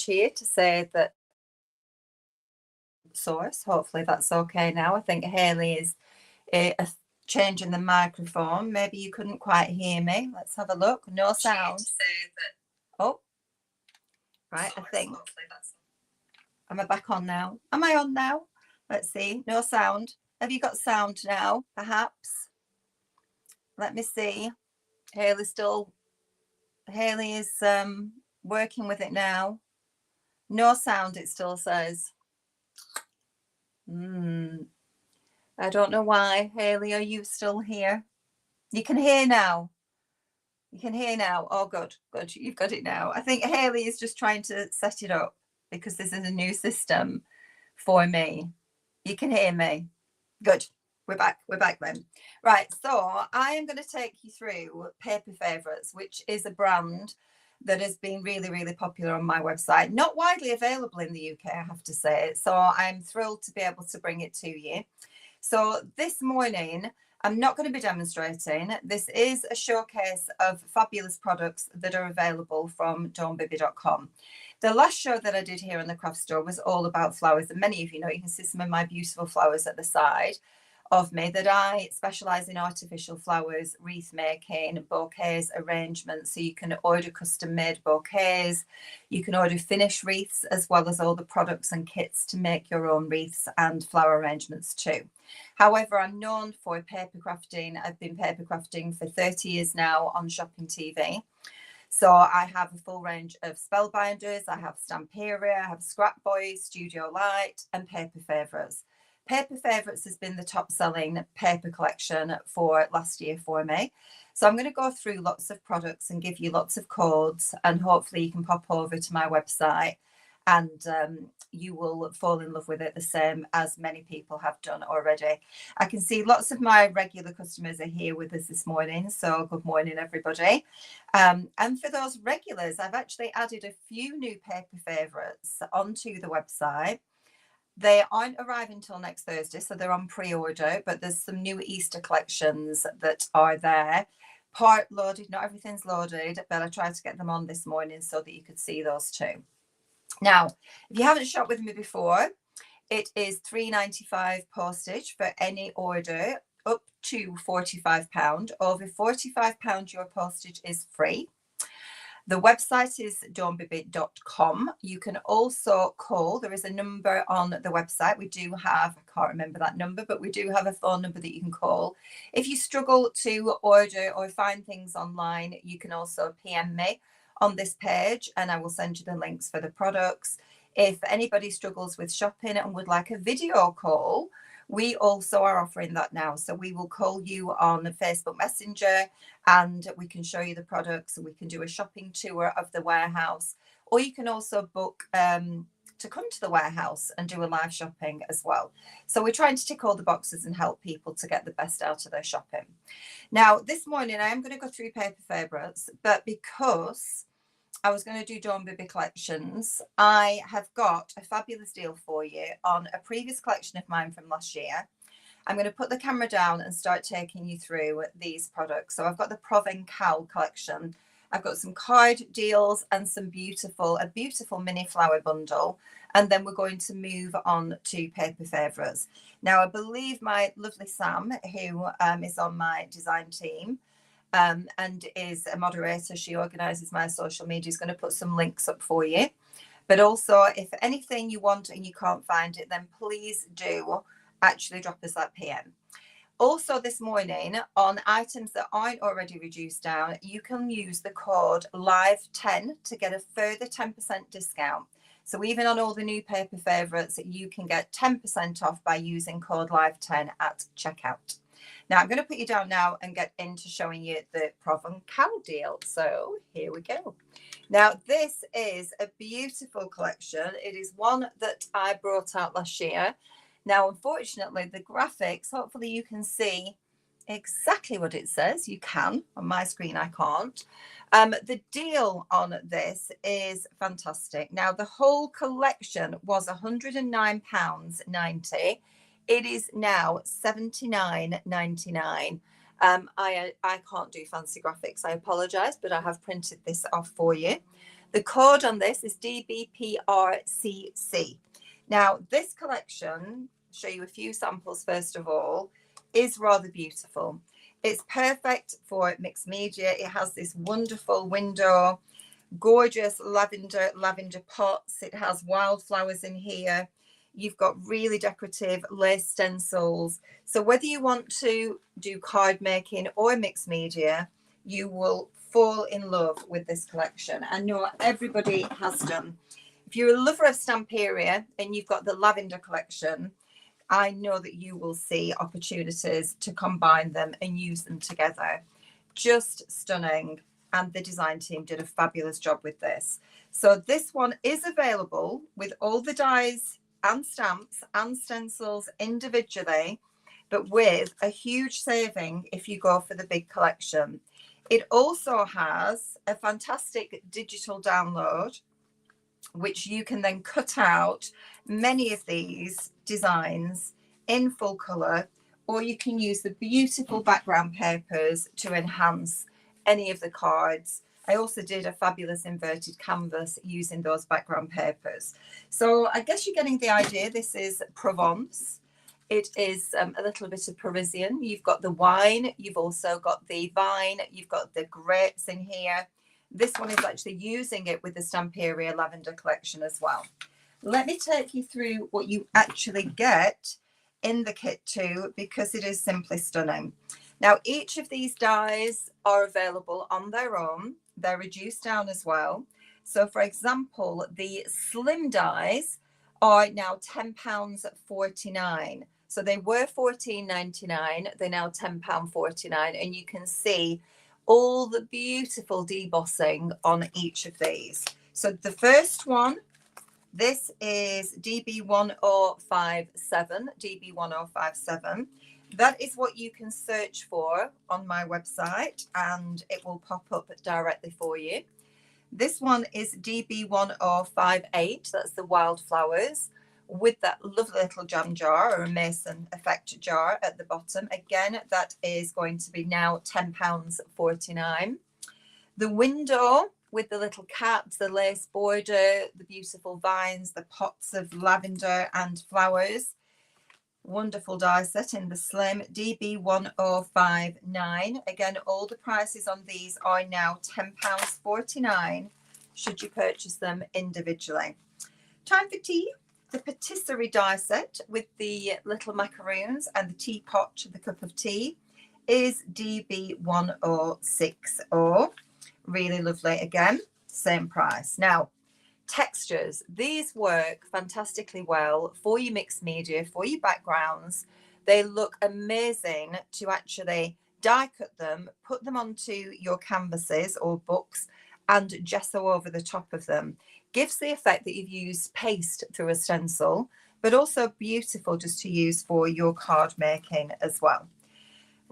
here to say that source. Hopefully that's okay now. I think Hayley is changing the microphone. Maybe you couldn't quite hear me. Let's have a look. No sound. Oh, right. I think. Am I back on now? Am I on now? Let's see. No sound. Have you got sound now? Perhaps. Let me see. Hayley is working with it now. No sound, it still says. I don't know why. Hayley, are you still here? You can hear now. You can hear now. Oh, good. You've got it now. I think Hayley is just trying to set it up because this is a new system for me. You can hear me. Good. We're back then. Right. So I am going to take you through Paper Favourites, which is a brand that has been really, really popular on my website. Not widely available in the UK, I have to say. So I'm thrilled to be able to bring it to you. So this morning, I'm not going to be demonstrating. This is a showcase of fabulous products that are available from dawnbibby.com. The last show that I did here in the craft store was all about flowers. And many of you know, you can see some of my beautiful flowers at the side of me, that I specialize in artificial flowers, wreath making, bouquets, arrangements. So you can order custom made bouquets, you can order finished wreaths, as well as all the products and kits to make your own wreaths and flower arrangements too. However, I'm known for paper crafting. I've been paper crafting for 30 years now on Shopping TV. So I have a full range of spellbinders, I have Stamperia, I have Scrap Boys, Studio Light, and Paper Favourites. Paper Favourites has been the top selling paper collection for last year for me. So I'm going to go through lots of products and give you lots of codes, and hopefully you can pop over to my website and you will fall in love with it the same as many people have done already. I can see lots of my regular customers are here with us this morning. So good morning, everybody. And for those regulars, I've actually added a few new Paper Favourites onto the website. They aren't arriving until next Thursday, so they're on pre-order, but there's some new Easter collections that are there. Part loaded, not everything's loaded, but I tried to get them on this morning so that you could see those too. Now, if you haven't shopped with me before, it is £3.95 postage for any order up to £45. Over £45, your postage is free. The website is dawnbibby.com. You can also call. There is a number on the website. We do have, I can't remember that number, but we do have a phone number that you can call. If you struggle to order or find things online, you can also PM me on this page and I will send you the links for the products. If anybody struggles with shopping and would like a video call, we also are offering that now. So we will call you on Facebook Messenger and we can show you the products and we can do a shopping tour of the warehouse. Or you can also book to come to the warehouse and do a live shopping as well. So we're trying to tick all the boxes and help people to get the best out of their shopping. Now, this morning I am going to go through Paper Favourites, but because I was going to do Dawn Bibby collections, I have got a fabulous deal for you on a previous collection of mine from last year. I'm going to put the camera down and start taking you through these products. So I've got the Provencal collection. I've got some card deals and a beautiful mini flower bundle. And then we're going to move on to Paper Favourites. Now, I believe my lovely Sam, who is on my design team, and is a moderator, she organises my social media, is going to put some links up for you. But also, if anything you want and you can't find it, then please do actually drop us that PM. Also this morning, on items that aren't already reduced down, you can use the code LIVE10 to get a further 10% discount. So even on all the new Paper Favourites, you can get 10% off by using code LIVE10 at checkout. Now, I'm going to put you down now and get into showing you the Provencal deal. So here we go. Now, this is a beautiful collection. It is one that I brought out last year. Now, unfortunately, the graphics, hopefully you can see exactly what it says. You can. On my screen, I can't. The deal on this is fantastic. Now, the whole collection was £109.90. It is now $79.99. I can't do fancy graphics. I apologize, but I have printed this off for you. The code on this is DBPRCC. Now, this collection, show you a few samples first of all, is rather beautiful. It's perfect for mixed media. It has this wonderful window, gorgeous lavender pots. It has wildflowers in here. You've got really decorative lace stencils. So whether you want to do card making or mixed media, you will fall in love with this collection. I know everybody has done. If you're a lover of Stamperia and you've got the lavender collection, I know that you will see opportunities to combine them and use them together. Just stunning. And the design team did a fabulous job with this. So this one is available with all the dies and stamps and stencils individually, but with a huge saving if you go for the big collection. It also has a fantastic digital download, which you can then cut out many of these designs in full color, or you can use the beautiful background papers to enhance any of the cards. I also did a fabulous inverted canvas using those background papers. So I guess you're getting the idea. This is Provence. It is a little bit of Parisian. You've got the wine, you've also got the vine, you've got the grapes in here. This one is actually using it with the Stamperia Lavender collection as well. Let me take you through what you actually get in the kit too, because it is simply stunning. Now, each of these dies are available on their own. They're reduced down as well. So, for example, the slim dies are now £10.49. So they were £14.99. They're now £10.49. And you can see all the beautiful debossing on each of these. So the first one, this is DB1057, DB1057. That is what you can search for on my website and it will pop up directly for you. This one is DB1058, that's the wildflowers, with that lovely little jam jar or a mason effect jar at the bottom. Again, that is going to be now £10.49. The window with the little cat, the lace border, the beautiful vines, the pots of lavender and flowers. Wonderful die set in the slim, DB1059. Again, all the prices on these are now £10.49 should you purchase them individually. Time for tea. The patisserie die set with the little macaroons and the teapot, the cup of tea, is DB1060. Really lovely again, same price. Now, textures, these work fantastically well for your mixed media, for your backgrounds. They look amazing to actually die cut them, put them onto your canvases or books and gesso over the top of them. Gives the effect that you've used paste through a stencil, but also beautiful just to use for your card making as well.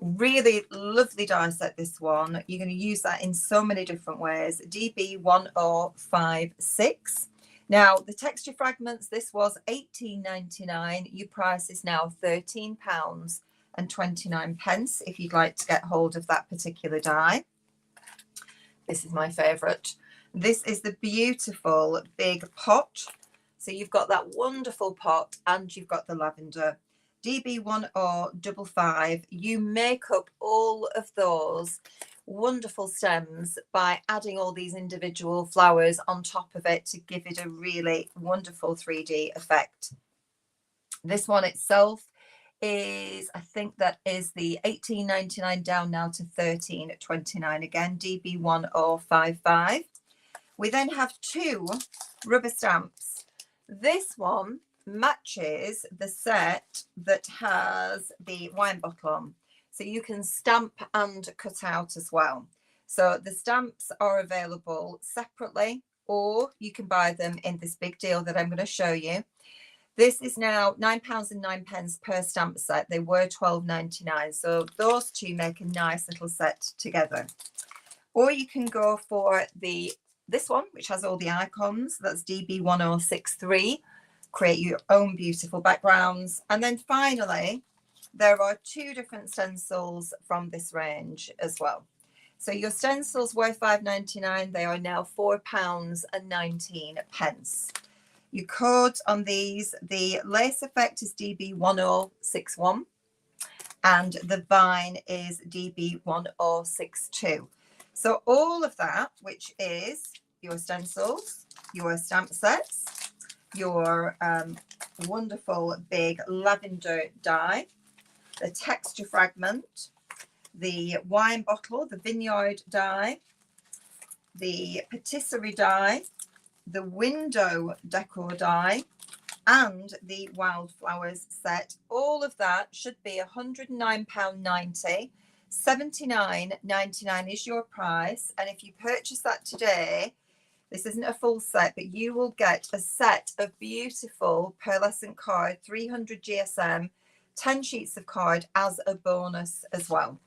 Really lovely die set, this one. You're going to use that in so many different ways. DB1056. Now, the texture fragments, this was £18.99. Your price is now £13.29 if you'd like to get hold of that particular die. This is my favourite. This is the beautiful big pot. So you've got that wonderful pot and you've got the lavender. DB1055. You make up all of those wonderful stems by adding all these individual flowers on top of it to give it a really wonderful 3D effect. This one itself is, I think that is the £18.99 down now to £13.29 again, DB1055. We then have two rubber stamps. This one matches the set that has the wine bottle on. So you can stamp and cut out as well. So the stamps are available separately, or you can buy them in this big deal that I'm going to show you. This is now £9.09 per stamp set. They were £12.99. So those two make a nice little set together. Or you can go for this one, which has all the icons. That's DB1063. Create your own beautiful backgrounds. And then finally, there are two different stencils from this range as well. So your stencils were £5.99. They are now £4.19. Your codes on these, the lace effect is DB1061 and the vine is DB1062. So all of that, which is your stencils, your stamp sets, your wonderful big lavender die, the texture fragment, the wine bottle, the vineyard die, the patisserie die, the window decor die, and the wildflowers set. All of that should be £109.90. £79.99 is your price, and if you purchase that today, this isn't a full set, but you will get a set of beautiful pearlescent card, 300 GSM, 10 sheets of card as a bonus as well.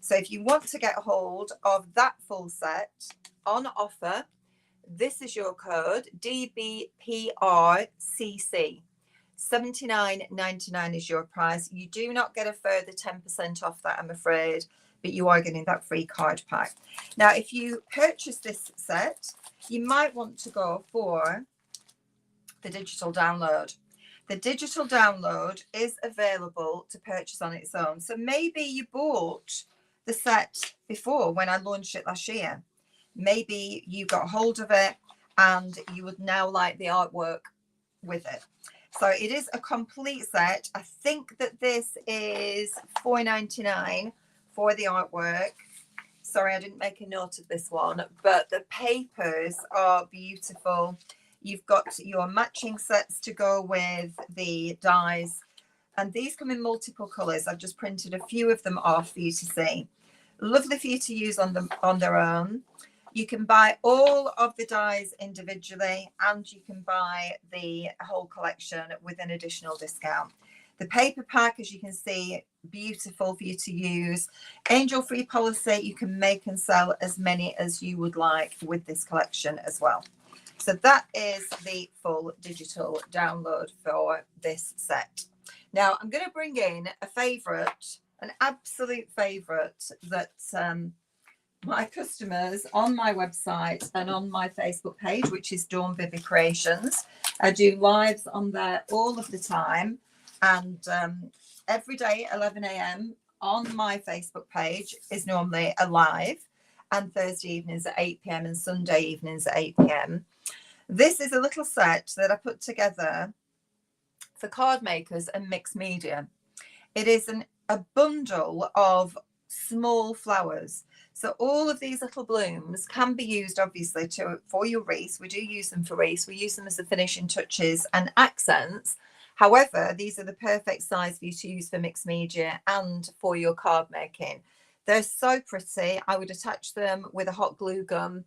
So if you want to get hold of that full set on offer, this is your code, DBPRCC. £79.99 is your price. You do not get a further 10% off that, I'm afraid, but you are getting that free card pack. Now, if you purchase this set, you might want to go for the digital download. The digital download is available to purchase on its own. So maybe you bought the set before when I launched it last year. Maybe you got hold of it and you would now like the artwork with it. So it is a complete set. I think that this is £4.99 for the artwork. Sorry, I didn't make a note of this one, but the papers are beautiful. You've got your matching sets to go with the dies, and these come in multiple colours. I've just printed a few of them off for you to see. Lovely for you to use on them on their own. You can buy all of the dies individually, and you can buy the whole collection with an additional discount. The paper pack, as you can see, beautiful for you to use. Angel-free policy, you can make and sell as many as you would like with this collection as well. So that is the full digital download for this set. Now, I'm going to bring in a favourite, an absolute favourite that my customers on my website and on my Facebook page, which is Dawn Bibby Creations. I do lives on there all of the time, and every day 11 a.m. on my Facebook page is normally a live, and Thursday evenings at 8 p.m. and Sunday evenings at 8 p.m. This is a little set that I put together for card makers and mixed media. It is a bundle of small flowers. So all of these little blooms can be used, obviously, for your wreaths. We do use them for wreaths. We use them as the finishing touches and accents. However, these are the perfect size for you to use for mixed media and for your card making. They're so pretty. I would attach them with a hot glue gun,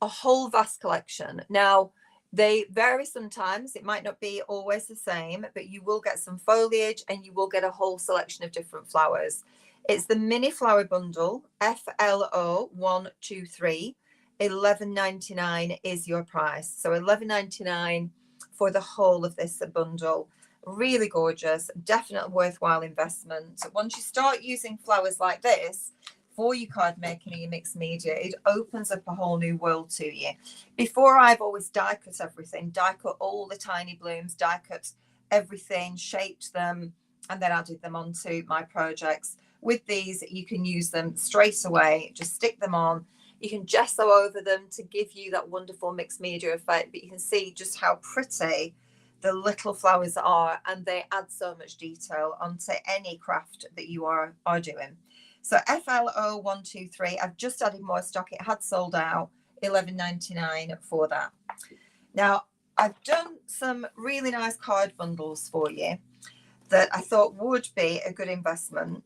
a whole vast collection. Now, they vary sometimes. It might not be always the same, but you will get some foliage and you will get a whole selection of different flowers. It's the mini flower bundle, FLO123. £11.99 is your price. So £11.99 for the whole of this bundle. Really gorgeous, definitely worthwhile investment. Once you start using flowers like this for your card making or your mixed media, it opens up a whole new world to you. Before, I've always die cut everything, die cut all the tiny blooms, die cut everything, shaped them, and then added them onto my projects. With these, you can use them straight away, just stick them on. You can gesso over them to give you that wonderful mixed media effect, but you can see just how pretty the little flowers are, and they add so much detail onto any craft that you are doing. So FLO123, I've just added more stock. It had sold out, £11.99 for that. Now, I've done some really nice card bundles for you that I thought would be a good investment.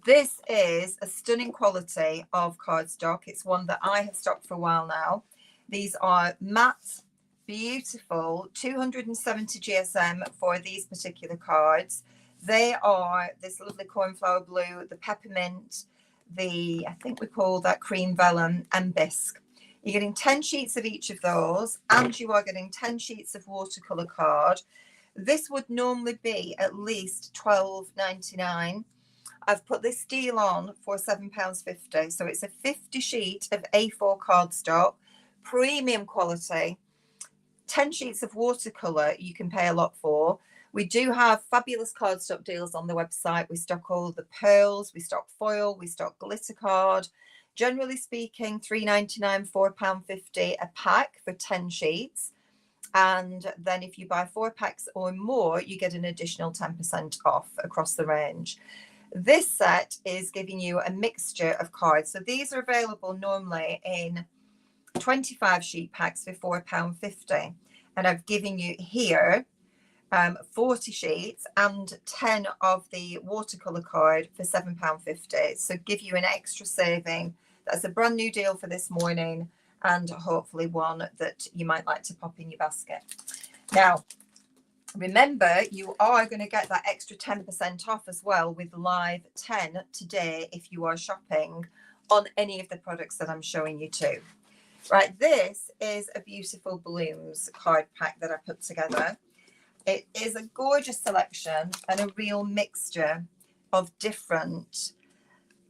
This is a stunning quality of cardstock. It's one that I have stocked for a while now. These are matte, beautiful, 270 GSM for these particular cards. They are this lovely cornflower blue, the peppermint, the, I think we call that cream vellum, and bisque. You're getting 10 sheets of each of those, and you are getting 10 sheets of watercolor card. This would normally be at least £12.99. I've put this deal on for £7.50. So it's a 50 sheet of A4 cardstock, premium quality, 10 sheets of watercolour you can pay a lot for. We do have fabulous cardstock deals on the website. We stock all the pearls, we stock foil, we stock glitter card. Generally speaking, £3.99, £4.50 a pack for 10 sheets. And then if you buy 4 packs or more, you get an additional 10% off across the range. This set is giving you a mixture of cards. So these are available normally in 25 sheet packs for £4.50. And I've given you here 40 sheets and 10 of the watercolor card for £7.50. So give you an extra saving. That's a brand new deal for this morning, and hopefully one that you might like to pop in your basket. Now, remember, you are going to get that extra 10% off as well with Live 10 today if you are shopping on any of the products that I'm showing you too. Right, this is a beautiful balloons card pack that I put together. It is a gorgeous selection and a real mixture of different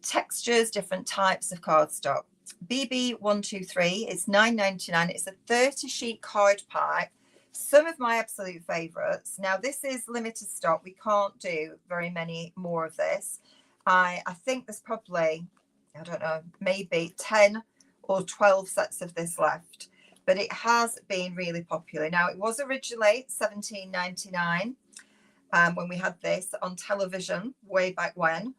textures, different types of cardstock. BB123 is £9.99. It's a 30 sheet card pack. Some of my absolute favorites. Now this is limited stock. We can't do very many more of this. I think there's probably, I don't know, maybe 10 or 12 sets of this left, but it has been really popular. Now it was originally £17.99 when we had this on television way back when.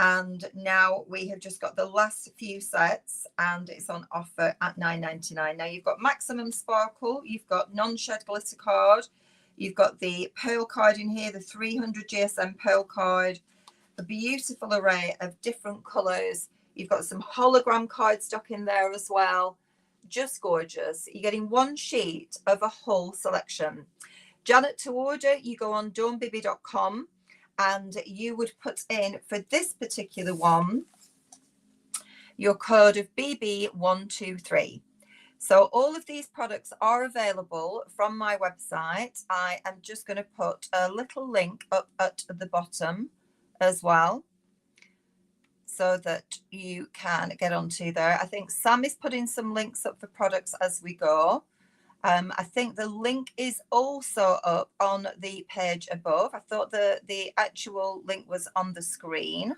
And now we have just got the last few sets and it's on offer at £9.99. Now you've got maximum sparkle, you've got non-shed glitter card, you've got the pearl card in here, the 300 GSM pearl card, a beautiful array of different colours. You've got some hologram cardstock in there as well. Just gorgeous. You're getting one sheet of a whole selection. Janet, to order, you go on dawnbibby.com. and you would put in for this particular one your code of BB123. So all of these products are available from my website. I am just going to put a little link up at the bottom as well so that you can get onto there. I think Sam is putting some links up for products as we go. I think the link is also up on the page above. I thought the actual link was on the screen.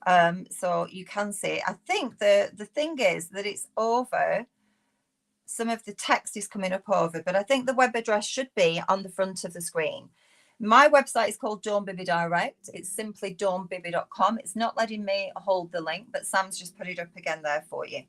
So you can see it. I think the thing is that it's over. Some of the text is coming up over, but I think the web address should be on the front of the screen. My website is called Dawn Bibby Direct. It's simply dawnbibby.com. It's not letting me hold the link, but Sam's just put it up again there for you.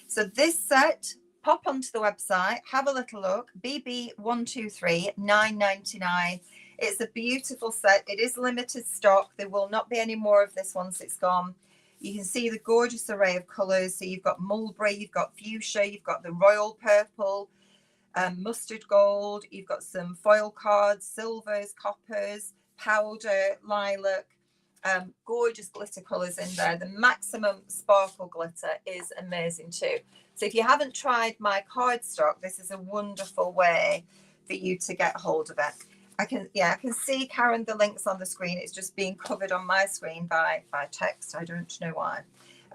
So this set, pop onto the website, have a little look. BB123, £9.99. It's a beautiful set. It is limited stock. There will not be any more of this once it's gone. You can see the gorgeous array of colours. So you've got mulberry, you've got fuchsia, you've got the royal purple, mustard gold. You've got some foil cards, silvers, coppers, powder, lilac. Gorgeous glitter colours in there. The maximum sparkle glitter is amazing too. So if you haven't tried my cardstock, this is a wonderful way for you to get hold of it. I can see, Karen, the links on the screen. It's just being covered on my screen by text. I don't know why.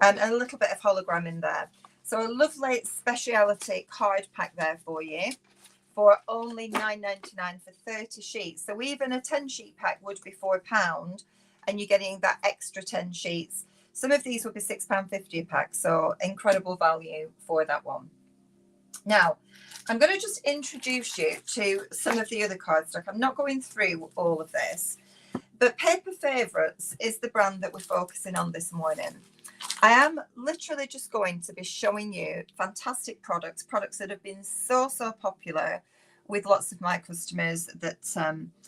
And a little bit of hologram in there. So a lovely speciality card pack there for you for only £9.99 for 30 sheets. So even a 10 sheet pack would be £4, and you're getting that extra 10 sheets. Some of these would be £6.50 a pack, so incredible value for that one. Now, I'm going to just introduce you to some of the other cardstock. I'm not going through all of this, but Paper Favourites is the brand that we're focusing on this morning. I am literally just going to be showing you fantastic products that have been so popular with lots of my customers that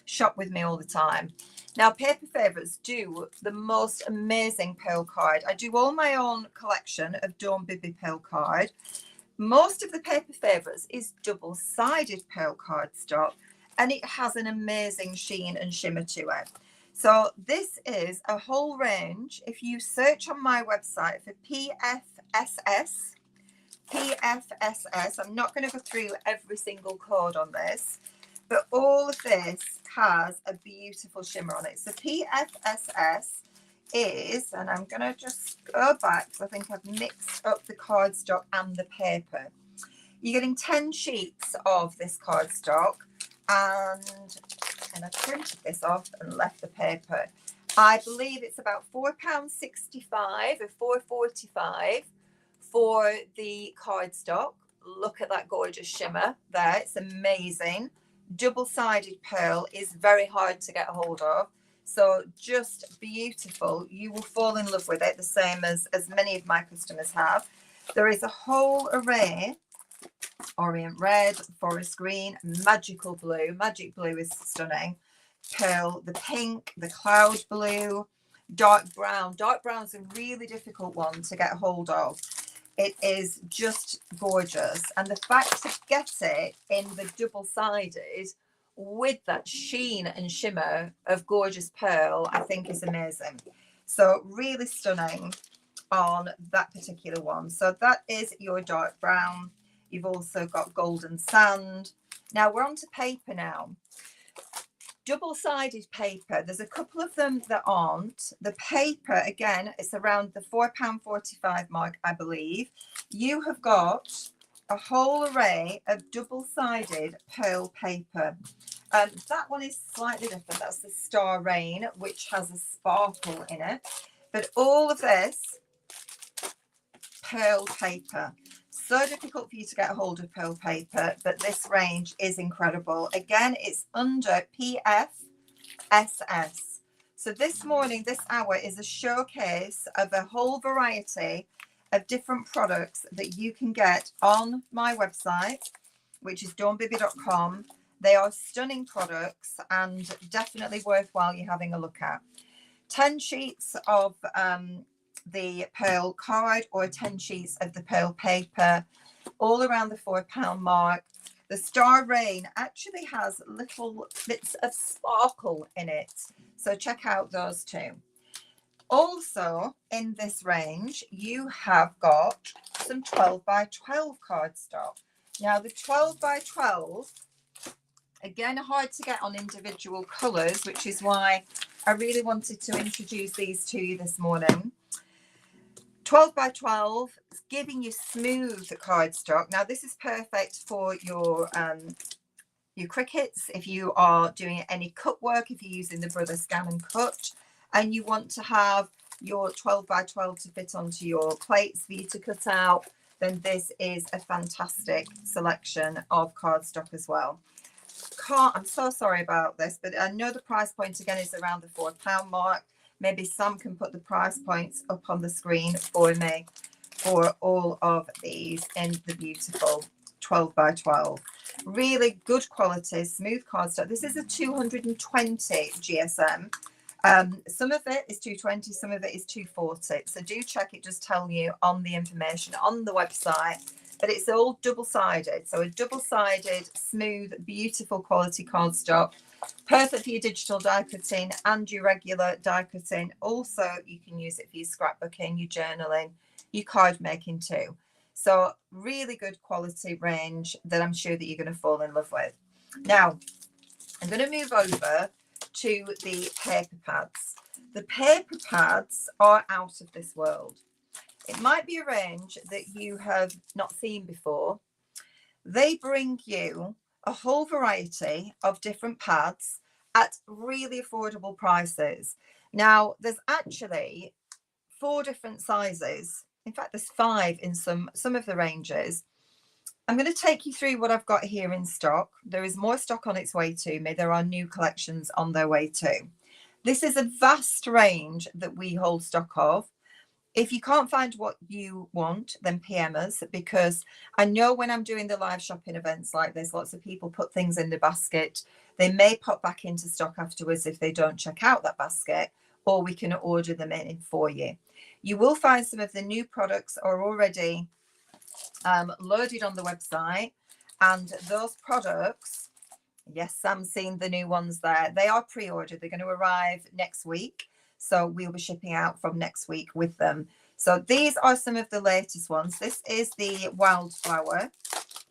shop with me all the time. Now, Paper Favourites do the most amazing pearl card. I do all my own collection of Dawn Bibby pearl card. Most of the Paper Favourites is double-sided pearl cardstock, and it has an amazing sheen and shimmer to it. So this is a whole range. If you search on my website for PFSS, I'm not going to go through every single code on this, but all of this has a beautiful shimmer on it. So PFSS is, and I'm going to just go back because I think I've mixed up the cardstock and the paper. You're getting 10 sheets of this cardstock, and I printed this off and left the paper. I believe it's about £4.65 or £4.45 for the cardstock. Look at that gorgeous shimmer there. It's amazing. Double-sided pearl is very hard to get a hold of. So just beautiful. You will fall in love with it, the same as many of my customers have. There is a whole array: orient red, forest green, magical blue. Magic blue is stunning. Pearl, the pink, the cloud blue, dark brown. Dark brown is a really difficult one to get a hold of. It is just gorgeous. And the fact to get it in the double-sided with that sheen and shimmer of gorgeous pearl, I think is amazing. So really stunning on that particular one. So that is your dark brown. You've also got golden sand. Now we're on to paper now. Double-sided paper, there's a couple of them that aren't. The paper, again, it's around the £4.45 mark, I believe. You have got a whole array of double-sided pearl paper. That one is slightly different. That's the Star Rain, which has a sparkle in it. But all of this pearl paper. So difficult for you to get a hold of pearl paper, but this range is incredible. Again, it's under PFSS. So this morning, this hour is a showcase of a whole variety of different products that you can get on my website, which is dawnbibby.com. They are stunning products and definitely worthwhile you having a look at. 10 sheets of the pearl card or 10 sheets of the pearl paper, all around the £4 mark. The Star Rain actually has little bits of sparkle in it, so check out those too. Also in this range you have got some 12 by 12 cardstock. Now the 12 by 12, again, hard to get on individual colours, which is why I really wanted to introduce these to you this morning. 12 by 12 is giving you smooth cardstock. Now this is perfect for your crickets, if you are doing any cut work, if you're using the Brother Scan and Cut and you want to have your 12 by 12 to fit onto your plates for you to cut out, then this is a fantastic selection of cardstock as well. I'm so sorry about this, but I know the price point again is around the £4 mark. Maybe Sam can put the price points up on the screen for me for all of these in the beautiful 12 by 12. Really good quality, smooth cardstock. This is a 220 GSM. Some of it is 220, some of it is 240. So do check, it does tell you on the information on the website. But it's all double-sided. So a double-sided, smooth, beautiful quality cardstock. Perfect for your digital die cutting and your regular die cutting. Also, you can use it for your scrapbooking, your journaling, your card making too. So really good quality range that I'm sure that you're going to fall in love with. Now, I'm going to move over to the paper pads. The paper pads are out of this world. It might be a range that you have not seen before. They bring you a whole variety of different pads at really affordable prices. Now, there's actually 4 different sizes. In fact, there's 5 in some of the ranges. I'm going to take you through what I've got here in stock. There is more stock on its way to me. There are new collections on their way too. This is a vast range that we hold stock of. If you can't find what you want, then PM us, because I know when I'm doing the live shopping events like this, lots of people put things in the basket. They may pop back into stock afterwards if they don't check out that basket, or we can order them in for you. You will find some of the new products are already loaded on the website, and those products, yes, Sam's seen the new ones there. They are pre-ordered. They're going to arrive next week. So we'll be shipping out from next week with them. So these are some of the latest ones. This is the Wildflower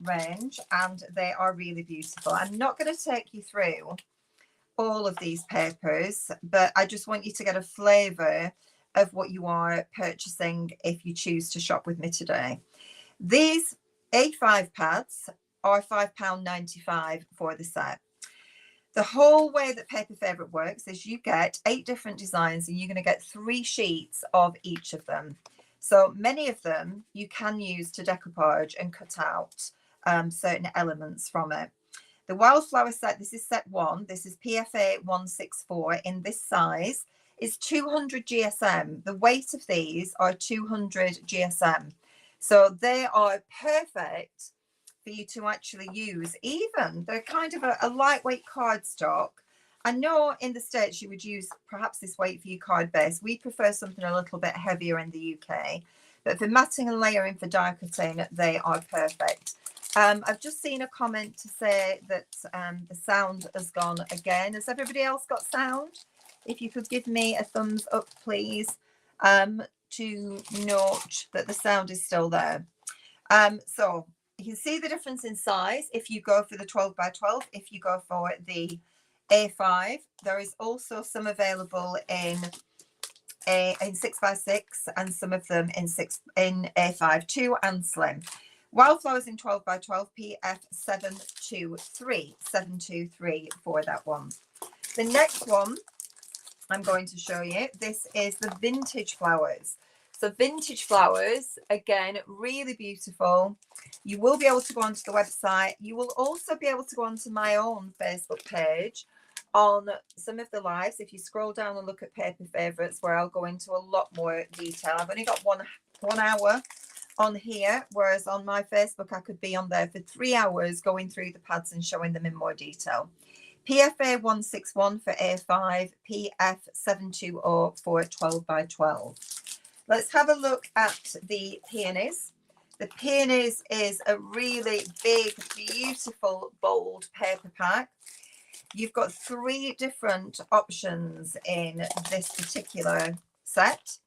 range, and they are really beautiful. I'm not going to take you through all of these papers, but I just want you to get a flavour of what you are purchasing if you choose to shop with me today. These A5 pads are £5.95 for the set. The whole way that Paper Favourite works is you get 8 different designs and you're going to get 3 sheets of each of them. So many of them you can use to decoupage and cut out certain elements from it. The Wildflower set, this is set 1, this is PFA 164 in this size, is 200 GSM. The weight of these are 200 GSM. So they are perfect for you to actually use. Even they're kind of a lightweight cardstock. I know in the States you would use perhaps this weight for your card base. We prefer something a little bit heavier in the UK. But for matting and layering for die cutting, they are perfect. I've just seen a comment to say that the sound has gone again. Has everybody else got sound? If you could give me a thumbs up, please, to note that the sound is still there. So you can see the difference in size if you go for the 12 by 12, if you go for the A5. There is also some available in 6 by 6 and some of them in A5 2 and slim. Wildflowers in 12 by 12, PF 723 for that one. The next one I'm going to show you, this is the vintage flowers. So vintage flowers, again, really beautiful. You will be able to go onto the website. You will also be able to go onto my own Facebook page on some of the lives. If you scroll down and look at Paper Favourites, where I'll go into a lot more detail. I've only got one hour on here, whereas on my Facebook I could be on there for 3 hours going through the pads and showing them in more detail. PFA 161 for A5, PF 720 for 12 by 12. Let's have a look at the peonies. The peonies is a really big, beautiful, bold paper pack. You've got 3 different options in this particular set.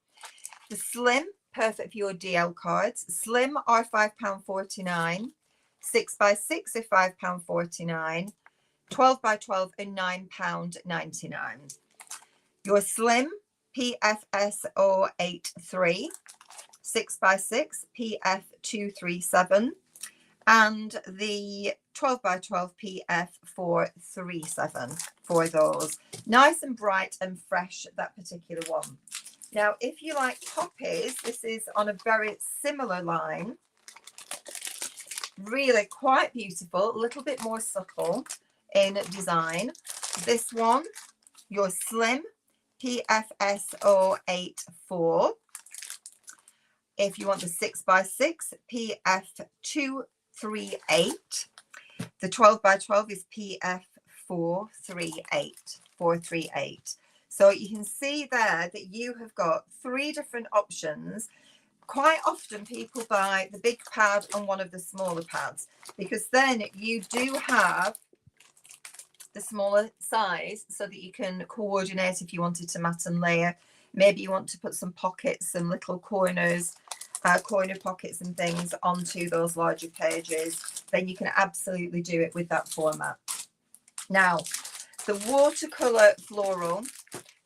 The slim, perfect for your DL cards. Slim are £5.49. 6 by 6 are £5.49. 12 by 12 are £9.99. Your slim, PFS 083. 6 by 6 PF 237. And the 12 by 12 PF 437 for those. Nice and bright and fresh, that particular one. Now, if you like poppies, this is on a very similar line. Really quite beautiful, a little bit more subtle in design. This one, your slim, PFS 084. If you want the 6 by 6 PF 238. The 12 by 12 is PF 438. So you can see there that you have got 3 different options. Quite often people buy the big pad and one of the smaller pads, because then you do have the smaller size so that you can coordinate if you wanted to mat and layer. Maybe you want to put some pockets, some little corners, corner pockets and things onto those larger pages, then you can absolutely do it with that format. Now, the watercolor floral,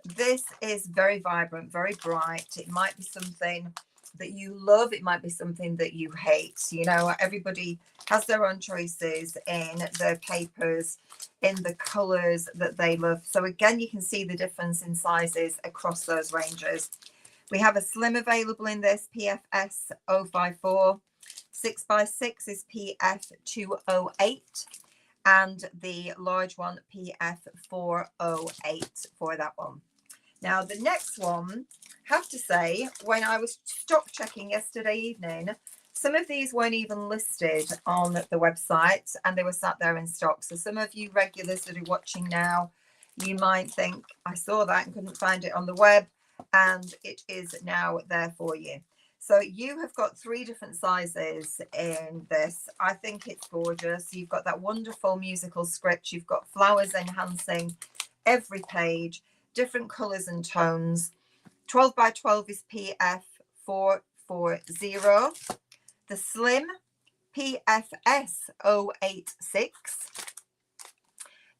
this is very vibrant, very bright. It might be something that you love, it might be something that you hate. You know, everybody has their own choices in their papers, in the colors that they love. So again, you can see the difference in sizes across those ranges. We have a slim available in this, PFS 054. 6 by 6 is PF 208. And the large one, PF 408 for that one. Now, the next one, I have to say, when I was stock checking yesterday evening, some of these weren't even listed on the website and they were sat there in stock. So some of you regulars that are watching now, you might think, I saw that and couldn't find it on the web, and it is now there for you. So you have got 3 different sizes in this. I think it's gorgeous. You've got that wonderful musical script. You've got flowers enhancing every page, different colors and tones. 12 by 12 is PF 440. The slim, PFS 086.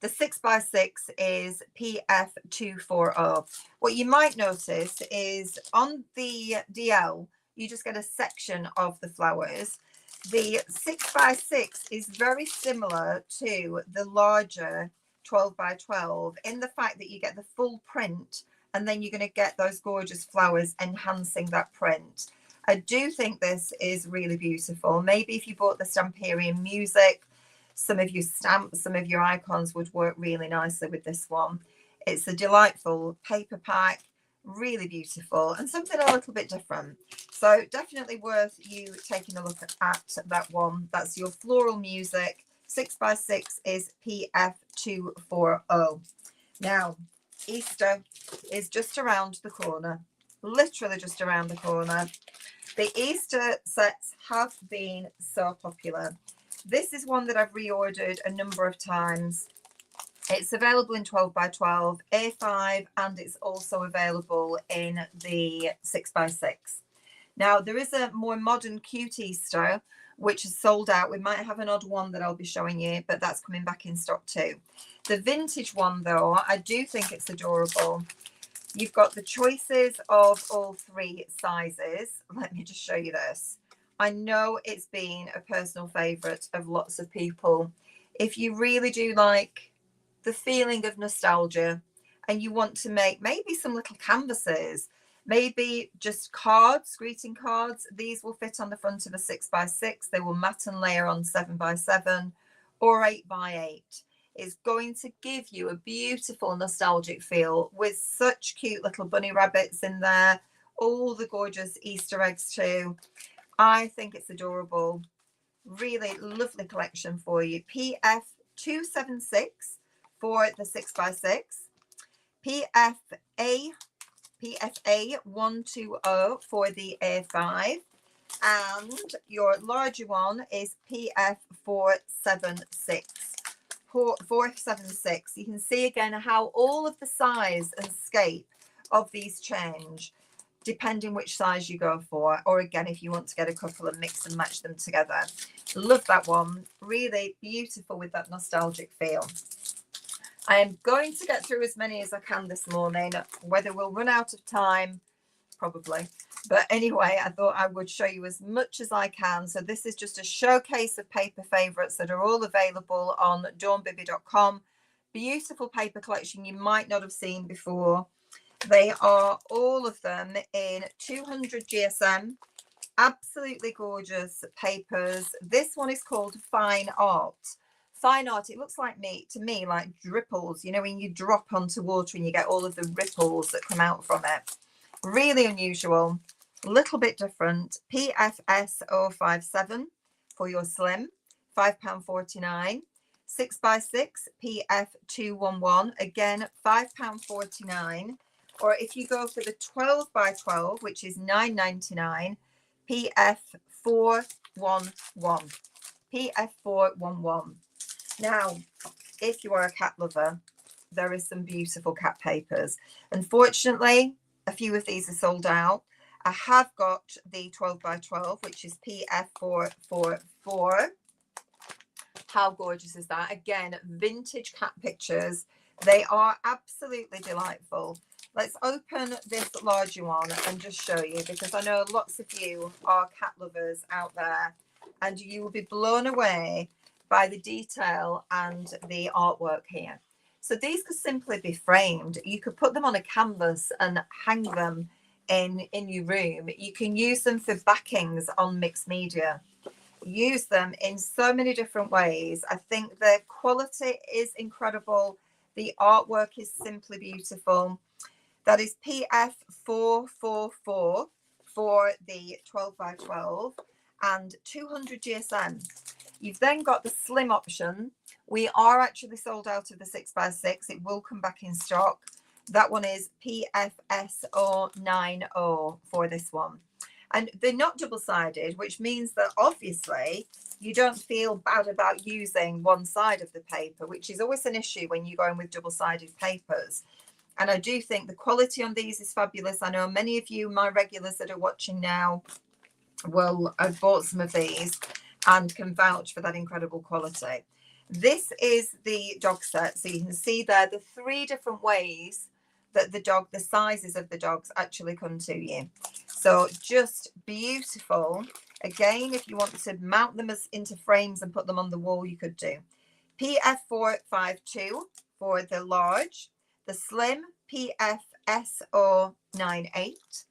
The 6x6 is PF240. What you might notice is on the DL, you just get a section of the flowers. The 6x6 is very similar to the larger 12x12 in the fact that you get the full print, and then you're going to get those gorgeous flowers enhancing that print. I do think this is really beautiful. Maybe if you bought the Stamperian Music, some of your stamps, some of your icons would work really nicely with this one. It's a delightful paper pack, really beautiful, and something a little bit different. So definitely worth you taking a look at that one. That's your Floral Music. 6x6 is PF240. Now, Easter is just around the corner, literally just around the corner. The Easter sets have been so popular. This is one that I've reordered a number of times. It's available in 12x12, A5, and it's also available in the 6x6. Now, there is a more modern cute Easter, which is sold out. We might have an odd one that I'll be showing you, but that's coming back in stock too. The vintage one, though, I do think it's adorable. You've got the choices of all three sizes. Let me just show you this. I know it's been a personal favourite of lots of people. If you really do like the feeling of nostalgia and you want to make maybe some little canvases, maybe just cards, greeting cards, these will fit on the front of a 6x6. They will mat and layer on 7x7 or 8x8. Is going to give you a beautiful nostalgic feel with such cute little bunny rabbits in there, all the gorgeous Easter eggs too. I think it's adorable. Really lovely collection for you. PF276 for the 6x6, PFA120 for the A5, and your larger one is PF476. 476. You can see again how all of the size and scape of these change depending which size you go for, or again if you want to get a couple and mix and match them together. Love that one. Really beautiful with that nostalgic feel. I am going to get through as many as I can this morning. Whether we'll run out of time, probably. But anyway, I thought I would show you as much as I can. So this is just a showcase of paper favourites that are all available on dawnbibby.com. Beautiful paper collection you might not have seen before. They are all of them in 200 GSM. Absolutely gorgeous papers. This one is called Fine Art. Fine Art, it looks like to me like ripples. You know, when you drop onto water and you get all of the ripples that come out from it. Really unusual, a little bit different. PFS057 for your slim, £5.49. 6x6 PF211, again £5.49. Or if you go for the 12x12, which is £9.99, PF411. PF411. Now, if you are a cat lover, there is some beautiful cat papers. Unfortunately, a few of these are sold out. I have got the 12x12, which is PF444. How gorgeous is that? Again, vintage cat pictures. They are absolutely delightful. Let's open this larger one and just show you, because I know lots of you are cat lovers out there and you will be blown away by the detail and the artwork here. So these could simply be framed. You could put them on a canvas and hang them in your room. You can use them for backings on mixed media. Use them in so many different ways. I think the quality is incredible. The artwork is simply beautiful. That is PF444 for the 12x12 and 200 GSM. You've then got the slim option. We are actually sold out of the 6x6. It will come back in stock. That one is PFS090 for this one. And they're not double-sided, which means that obviously you don't feel bad about using one side of the paper, which is always an issue when you're going with double-sided papers. And I do think the quality on these is fabulous. I know many of you, my regulars that are watching now, will have bought some of these and can vouch for that incredible quality. This is the dog set. So you can see there the 3 different ways that the sizes of the dogs actually come to you. So just beautiful. Again, if you want to mount them as into frames and put them on the wall, you could do. PF452 for the large, the slim PFSO98,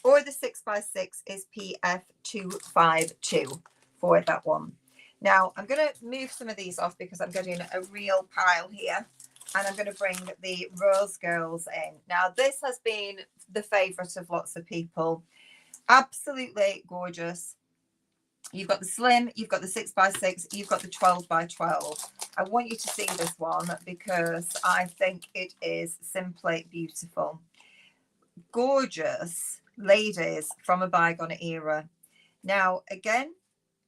or the 6x6 is PF252 for that one. Now I'm going to move some of these off because I'm getting a real pile here, and I'm going to bring the Rose Girls in. Now this has been the favorite of lots of people. Absolutely gorgeous. You've got the slim, you've got the 6x6, you've got the 12x12. I want you to see this one because I think it is simply beautiful. Gorgeous ladies from a bygone era. Now, again,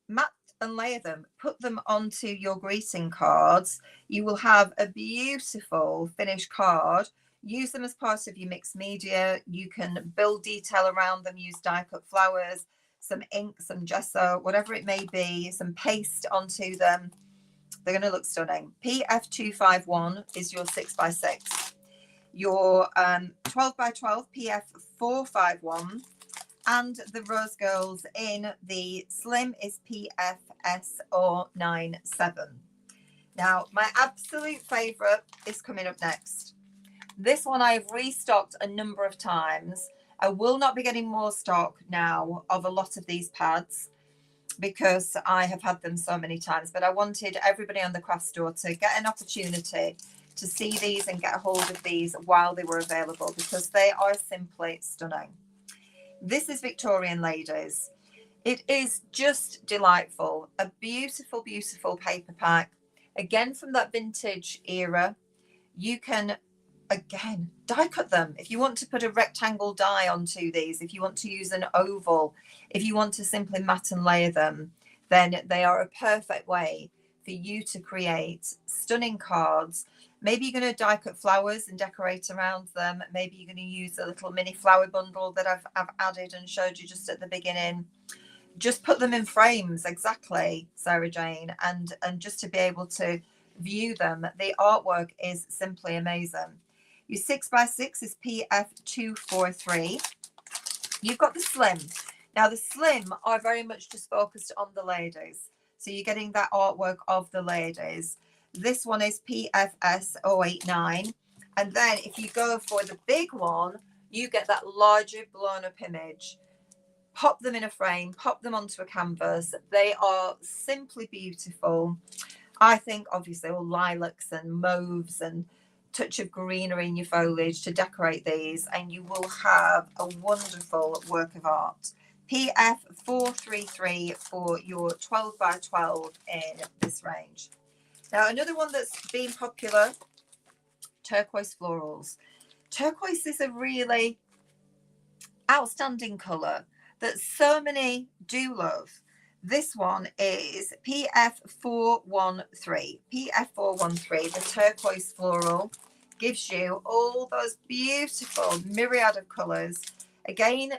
mat and layer them, put them onto your greeting cards. You will have a beautiful finished card. Use them as part of your mixed media. You can build detail around them, use die cut flowers, some ink, some gesso, whatever it may be, some paste onto them. They're going to look stunning. PF251 is your 6x6. Your 12x12 PF451, and the Rose Girls in the slim is PFSO97. Now, my absolute favorite is coming up next. This one I've restocked a number of times. I will not be getting more stock now of a lot of these pads because I have had them so many times, but I wanted everybody on the craft store to get an opportunity to see these and get a hold of these while they were available because they are simply stunning. This is Victorian Ladies. It is just delightful. A beautiful, beautiful paper pack. Again, from that vintage era. You can, again, die cut them. If you want to put a rectangle die onto these, if you want to use an oval, if you want to simply mat and layer them, then they are a perfect way for you to create stunning cards. Maybe you're going to die cut flowers and decorate around them. Maybe you're going to use a little mini flower bundle that I've added and showed you just at the beginning. Just put them in frames, exactly, Sarah Jane, and just to be able to view them. The artwork is simply amazing. Your 6x6 is PF243. You've got the slim. Now the slim are very much just focused on the ladies. So you're getting that artwork of the ladies. This one is PFS089. And then if you go for the big one, you get that larger blown up image. Pop them in a frame, pop them onto a canvas. They are simply beautiful. I think obviously all lilacs and mauves and touch of greenery in your foliage to decorate these, and you will have a wonderful work of art. PF433 for your 12x12 in this range. Now, another one that's been popular, turquoise florals. Turquoise is a really outstanding colour that so many do love. This one is PF413. PF413, the turquoise floral, gives you all those beautiful myriad of colours. Again,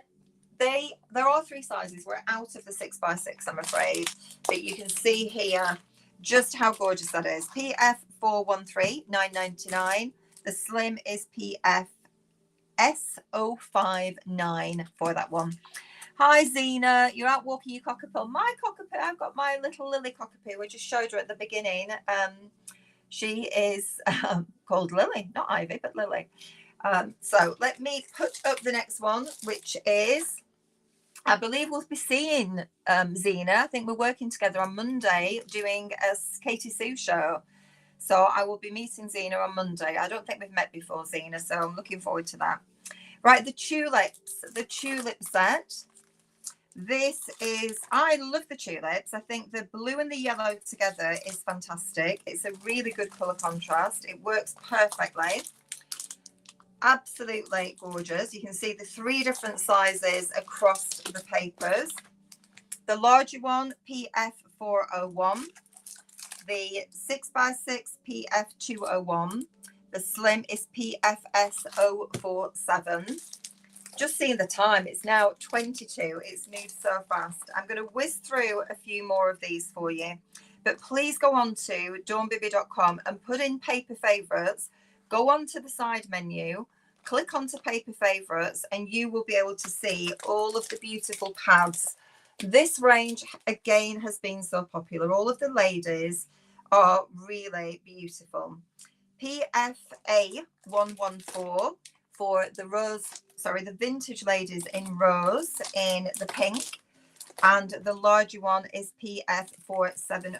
there are 3 sizes. We're out of the 6x6, I'm afraid, but you can see here just how gorgeous that is. PF413, $9.99. The slim is PFS059 for that one. Hi, Zena. You're out walking your cockapoo. My cockapoo, I've got my little Lily cockapoo. I just showed her at the beginning. She is called Lily, not Ivy, but Lily. So let me put up the next one, which is, I believe we'll be seeing Zena. I think we're working together on Monday doing a Katie Sue show. So I will be meeting Zena on Monday. I don't think we've met before, Zena, so I'm looking forward to that. Right, the tulip set. This is, I love the tulips. I think the blue and the yellow together is fantastic. It's a really good colour contrast. It works perfectly. Absolutely gorgeous. You can see the 3 different sizes across the papers. The larger one, PF401. The 6x6, PF201. The slim is PFS047. Just seeing the time, it's now 22. It's moved so fast. I'm going to whiz through a few more of these for you but please go on to dawnbibby.com and put in paper favorites. Go on to the side menu, click onto paper favorites, and you will be able to see all of the beautiful pads. This range again has been so popular. All of the ladies are really beautiful. PFA 114 for the the vintage ladies in rose in the pink, and the larger one is PF 470.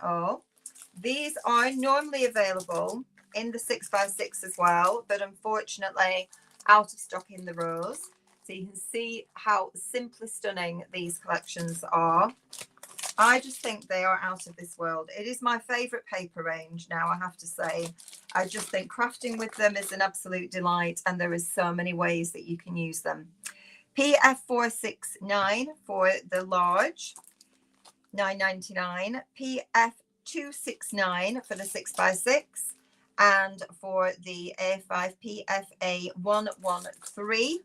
These are normally available in the 6x6 as well, but unfortunately out of stock in the rose. So you can see how simply stunning these collections are. I just think they are out of this world. It is my favorite paper range now, I have to say. I just think crafting with them is an absolute delight, and there is so many ways that you can use them. PF 469 for the large, $9.99. PF 269 for the 6x6, and for the A5 PFA 113.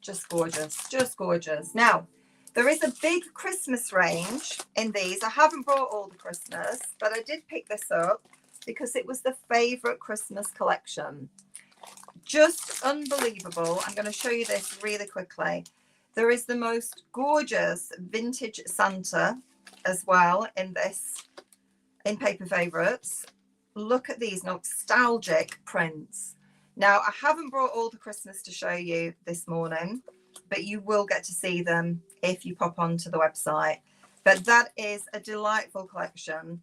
Just gorgeous, just gorgeous. Now, there is a big Christmas range in these. I haven't brought all the Christmas, but I did pick this up because it was the favorite Christmas collection. Just unbelievable. I'm going to show you this really quickly. There is the most gorgeous vintage Santa as well in this, in paper favorites. Look at these nostalgic prints. Now, I haven't brought all the Christmas to show you this morning, but you will get to see them if you pop onto the website. But that is a delightful collection.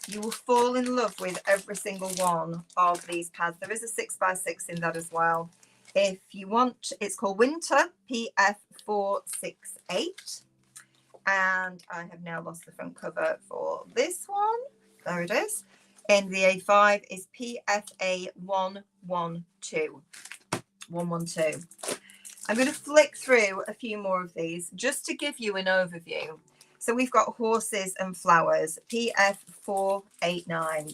You will fall in love with every single one of these pads. There is a 6x6 in that as well. If you want, it's called Winter PF 468. And I have now lost the front cover for this one. There it is. And the A5 is PFA 112. 112. I'm going to flick through a few more of these just to give you an overview. So we've got horses and flowers, PF 489.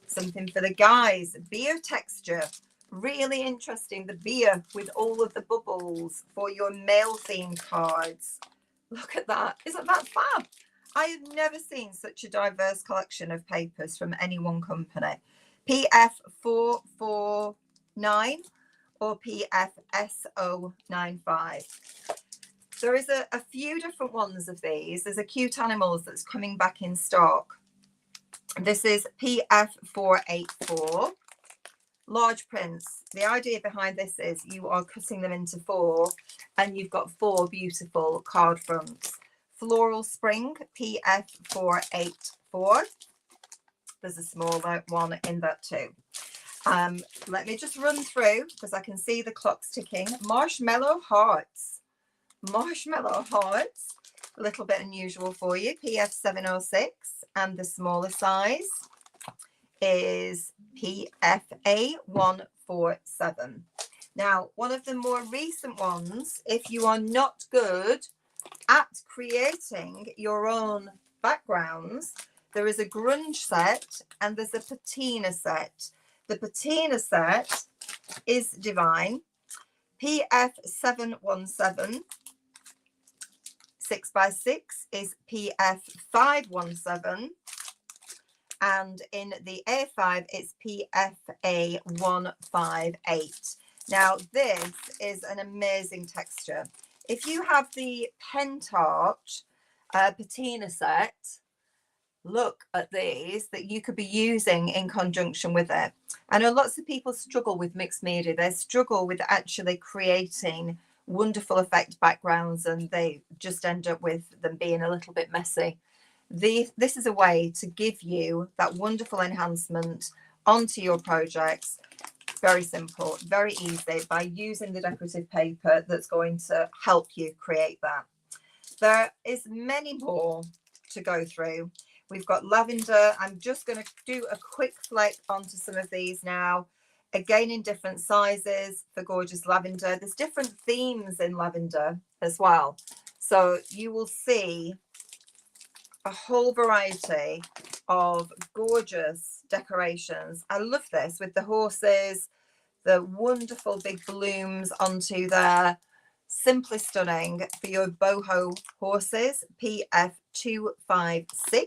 Something for the guys, beer texture. Really interesting, the beer with all of the bubbles for your mail themed cards. Look at that. Isn't that fab? I have never seen such a diverse collection of papers from any one company. PF 449 or PF SO95. There is a few different ones of these. There's a cute animals that's coming back in stock. This is PF 484. Large prints. The idea behind this is you are cutting them into four, and you've got four beautiful card fronts. Floral Spring PF 484. There's a smaller one in that too. Let me just run through because I can see the clock's ticking. Marshmallow Hearts. Marshmallow Hearts. A little bit unusual for you. PF 706, and the smaller size is PFA 147. Now, one of the more recent ones, if you are not good at creating your own backgrounds, there is a grunge set and there's a patina set. The patina set is divine. PF 717. 6x6 is PF 517. And in the A5, it's PFA 158. Now, this is an amazing texture. If you have the Pentart patina set, look at these that you could be using in conjunction with it. I know lots of people struggle with mixed media. They struggle with actually creating wonderful effect backgrounds, and they just end up with them being a little bit messy. This is a way to give you that wonderful enhancement onto your projects. Very simple, very easy, by using the decorative paper that's going to help you create that. There is many more to go through. We've got lavender. I'm just going to do a quick flick onto some of these now. Again, in different sizes for gorgeous lavender. There's different themes in lavender as well. So you will see a whole variety of gorgeous decorations. I love this with the horses, the wonderful big blooms onto there. Simply stunning for your boho horses. PF PF256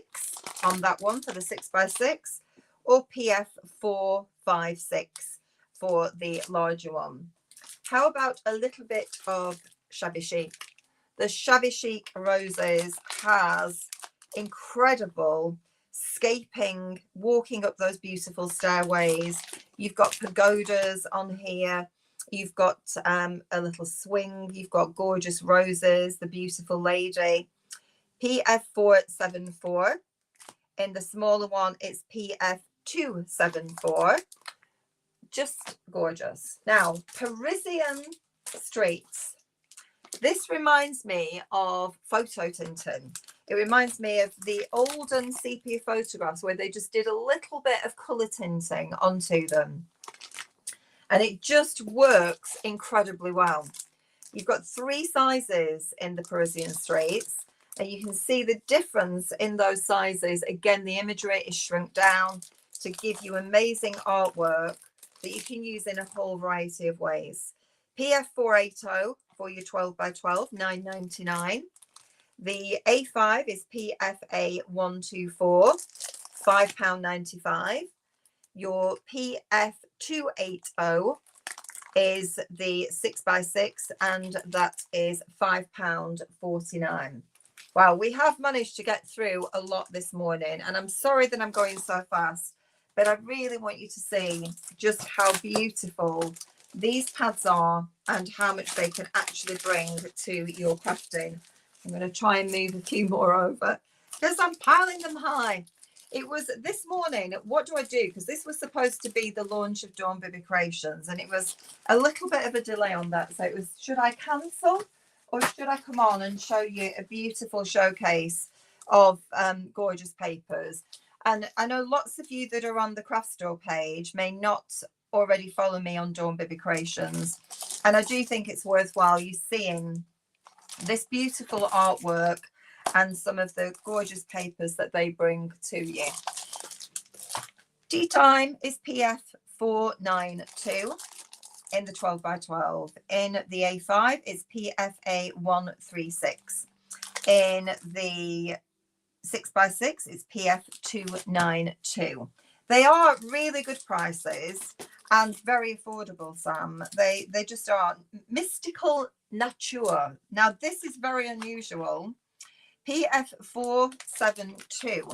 on that one for the 6x6, or PF456 for the larger one. How about a little bit of Shabby Chic? The Shabby Chic Roses has incredible scaping, walking up those beautiful stairways. You've got pagodas on here. You've got a little swing. You've got gorgeous roses, the beautiful lady. PF474. In the smaller one, it's PF274. Just gorgeous. Now, Parisian Streets. This reminds me of photo tinting. It reminds me of the olden sepia photographs where they just did a little bit of colour tinting onto them. And it just works incredibly well. You've got 3 sizes in the Parisian Streets, and you can see the difference in those sizes. Again, the imagery is shrunk down to give you amazing artwork that you can use in a whole variety of ways. PF480 for your 12x12, $9.99. The A5 is PFA124, £5.95. Your PF280 is the 6x6, and that is £5.49. Wow, we have managed to get through a lot this morning, and I'm sorry that I'm going so fast, but I really want you to see just how beautiful these pads are and how much they can actually bring to your crafting. I'm going to try and move a few more over because I'm piling them high. It was this morning, what do I do? Because this was supposed to be the launch of Dawn Bibby Creations, and it was a little bit of a delay on that. So it was, should I cancel or should I come on and show you a beautiful showcase of gorgeous papers? And I know lots of you that are on the craft store page may not already follow me on Dawn Bibby Creations, and I do think it's worthwhile you seeing this beautiful artwork and some of the gorgeous papers that they bring to you. Tea Time is PF492 in the 12x12. In the A5 is PFA136. In the 6x6 is PF292. They are really good prices and very affordable, Sam. They just are. Mystical Nature. Now, this is very unusual. PF472.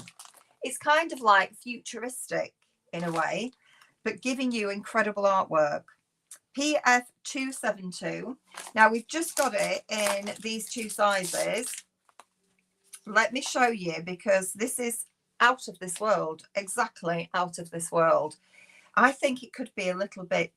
It's kind of like futuristic in a way, but giving you incredible artwork. PF272. Now, we've just got it in these 2 sizes. Let me show you, because this is out of this world, exactly out of this world. I think it could be a little bit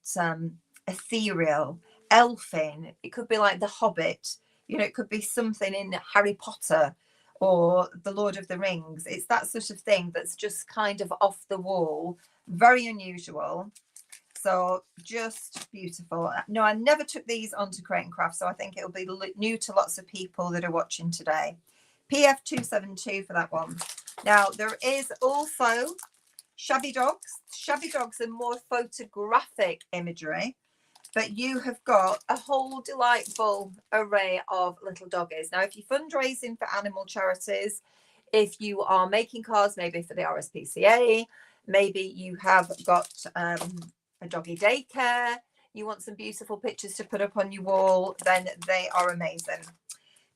ethereal, elfin. It could be like The Hobbit. You know, it could be something in Harry Potter or The Lord of the Rings. It's that sort of thing that's just kind of off the wall, very unusual. So just beautiful. No, I never took these onto Create and Craft, so I think it'll be new to lots of people that are watching today. PF272 for that one. Now, there is also Shabby Dogs. Shabby Dogs are more photographic imagery, but you have got a whole delightful array of little doggies. Now, if you're fundraising for animal charities, if you are making cards, maybe for the RSPCA, maybe you have got a doggy daycare, you want some beautiful pictures to put up on your wall, then they are amazing.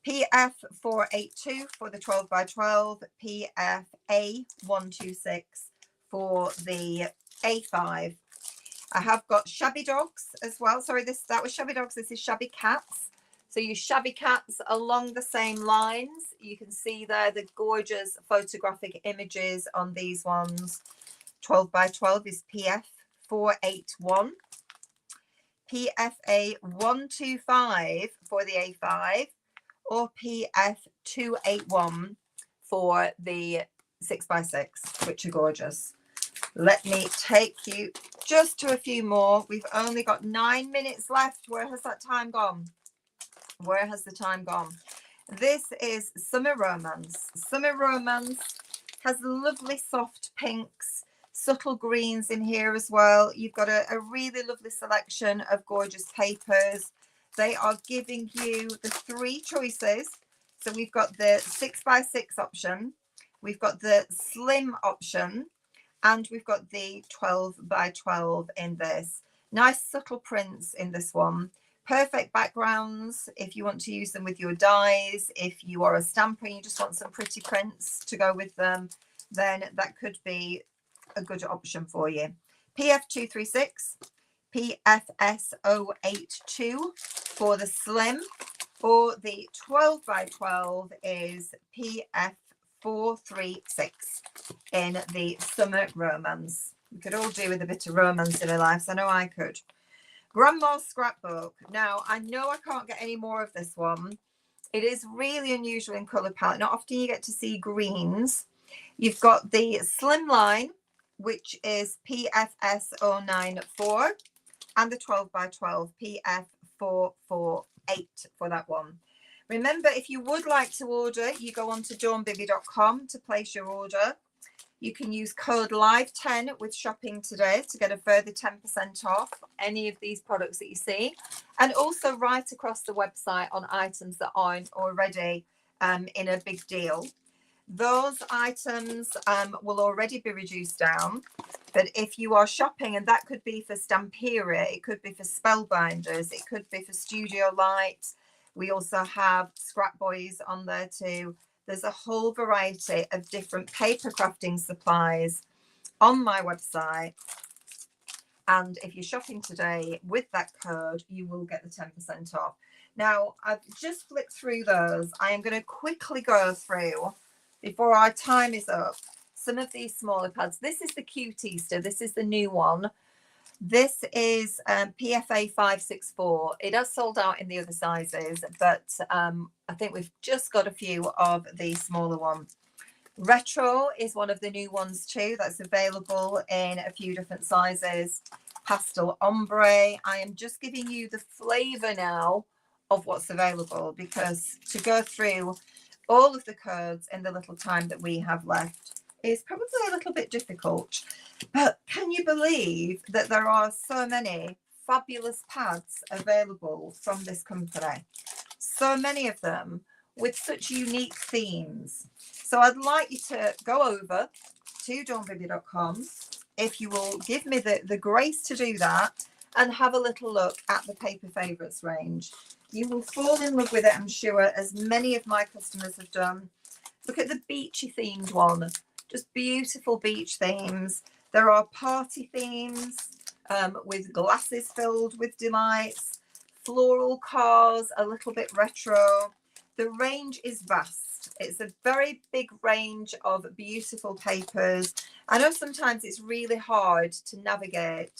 PF482 for the 12x12, PFA126 for the A5. I have got Shabby Dogs as well. Sorry, that was Shabby Dogs. This is Shabby Cats. So you Shabby Cats along the same lines. You can see there the gorgeous photographic images on these ones. 12x12 is PF481. PFA125 for the A5, or PF281 for the 6x6, which are gorgeous. Let me take you just to a few more. We've only got 9 minutes left. Where has that time gone? Where has the time gone? This is Summer Romance. Summer Romance has lovely soft pinks, subtle greens in here as well. You've got a really lovely selection of gorgeous papers. They are giving you the 3 choices. So we've got the 6x6 option, we've got the slim option, and we've got the 12x12 in this. Nice subtle prints in this one. Perfect backgrounds if you want to use them with your dies. If you are a stamper and you just want some pretty prints to go with them, then that could be a good option for you. PF236, PFS082 for the slim. For the 12x12 is PF436 in the summer romance. We could all do with a bit of romance in our lives. I know I could. Grandma's scrapbook. Now, I know I can't get any more of this one. It is really unusual in colour palette. Not often you get to see greens. You've got the slimline, which is PFS094, and the 12x12 PF448 for that one. Remember, if you would like to order, you go on to dawnbibby.com to place your order. You can use code LIVE10 with shopping today to get a further 10% off any of these products that you see. And also right across the website on items that aren't already in a big deal. Those items will already be reduced down. But if you are shopping, and that could be for Stamperia, it could be for Spellbinders, it could be for Studio Light. We also have Scrap Boys on there too. There's a whole variety of different paper crafting supplies on my website. And if you're shopping today with that code, you will get the 10% off. Now, I've just flicked through those. I am going to quickly go through, before our time is up, some of these smaller pads. This is the Cute Easter. This is the new one. This is PFA 564. It has sold out in the other sizes, but I think we've just got a few of the smaller ones. Retro is one of the new ones too. That's available in a few different sizes. Pastel Ombre. I am just giving you the flavour now of what's available, because to go through all of the codes in the little time that we have left is probably a little bit difficult. But can you believe that there are so many fabulous pads available from this company? So many of them with such unique themes. So I'd like you to go over to dawnbibby.com, if you will give me the grace to do that, and have a little look at the Paper Favourites range. You will fall in love with it, I'm sure, as many of my customers have done. Look at the beachy themed one. Just beautiful beach themes. There are party themes with glasses filled with delights, floral cars, a little bit retro. The range is vast. It's a very big range of beautiful papers. I know sometimes it's really hard to navigate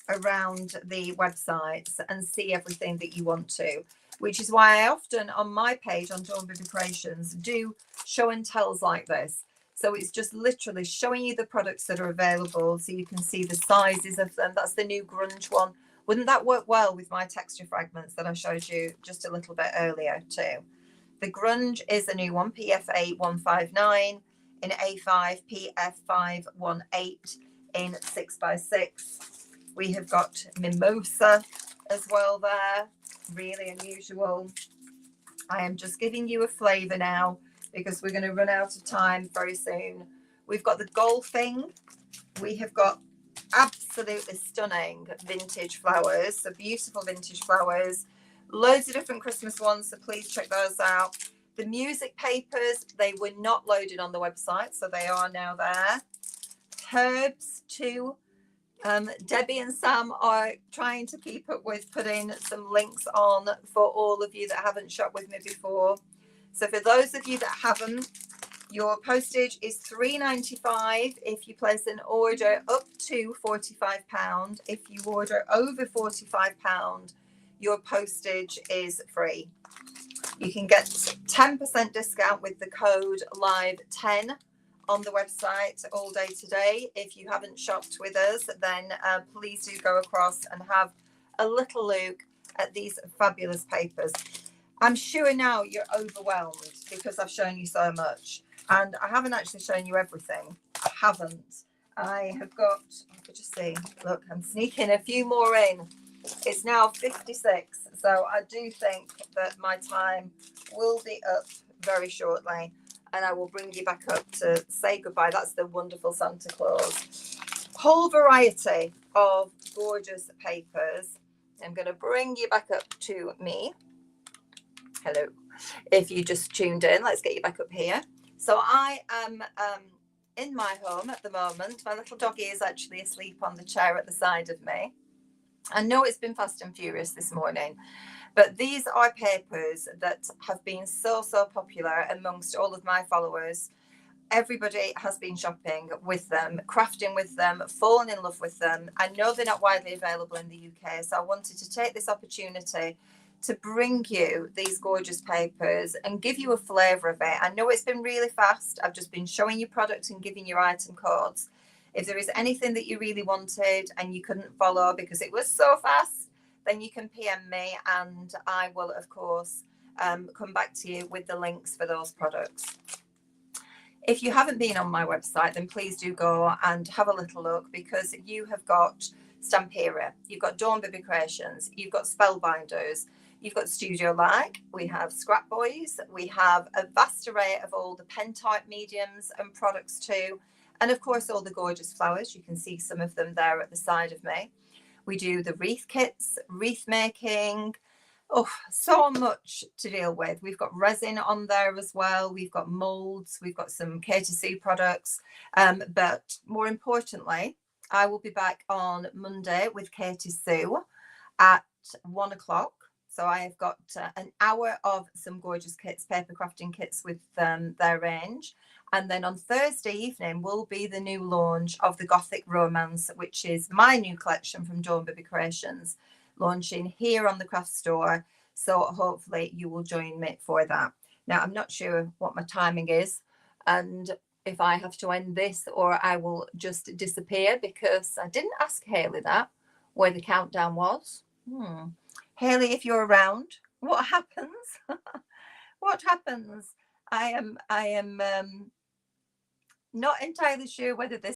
around the websites and see everything that you want to, which is why I often on my page on Dawn Bibby Creations do show and tells like this. So it's just literally showing you the products that are available so you can see the sizes of them. That's the new grunge one. Wouldn't that work well with my texture fragments that I showed you just a little bit earlier too? The grunge is a new one, PFA 159 in A5, PF 518 in 6x6. We have got Mimosa as well there, really unusual. I am just giving you a flavour now, because we're going to run out of time very soon. We've got the golfing. We have got absolutely stunning vintage flowers. So beautiful vintage flowers. Loads of different Christmas ones, so please check those out. The music papers, they were not loaded on the website, so they are now there. Herbs too. Debbie and Sam are trying to keep up with putting some links on for all of you that haven't shopped with me before. So for those of you that haven't, your postage is £3.95 if you place an order up to £45. If you order over £45, your postage is free. You can get 10% discount with the code LIVE10 on the website all day today. If you haven't shopped with us, then please do go across and have a little look at these fabulous papers. I'm sure now you're overwhelmed because I've shown you so much, and I haven't actually shown you everything. I haven't. I have got, I could just see, look, I'm sneaking a few more in. It's now 56, so I do think that my time will be up very shortly, and I will bring you back up to say goodbye. That's the wonderful Santa Claus. Whole variety of gorgeous papers. I'm going to bring you back up to me. Hello. If you just tuned in, let's get you back up here. So I am in my home at the moment. My little doggy is actually asleep on the chair at the side of me. I know it's been fast and furious this morning, but these are papers that have been so popular amongst all of my followers. Everybody has been shopping with them, crafting with them, fallen in love with them. I know they're not widely available in the UK, so I wanted to take this opportunity to bring you these gorgeous papers and give you a flavour of it. I know it's been really fast. I've just been showing you product and giving you item codes. If there is anything that you really wanted and you couldn't follow because it was so fast, then you can PM me and I will, of course, come back to you with the links for those products. If you haven't been on my website, then please do go and have a little look, because you have got Stampera, you've got Dawn Bibby Creations, you've got Spellbinders, you've got Studio Like, we have Scrap Boys, we have a vast array of all the pen type mediums and products too, and of course all the gorgeous flowers. You can see some of them there at the side of me. We do the wreath kits, wreath making. Oh, so much to deal with. We've got resin on there as well. We've got molds. We've got some K2C products. But more importantly, I will be back on Monday with Katie Sue at 1 o'clock. So I have got an hour of some gorgeous kits, paper crafting kits with their range. And then on Thursday evening will be the new launch of the Gothic Romance, which is my new collection from Dawn Bibby Creations, launching here on the craft store. So hopefully you will join me for that. Now, I'm not sure what my timing is and if I have to end this or I will just disappear, because I didn't ask Hayley that, where the countdown was. Hayley, if you're around, what happens? What happens? I am not entirely sure whether this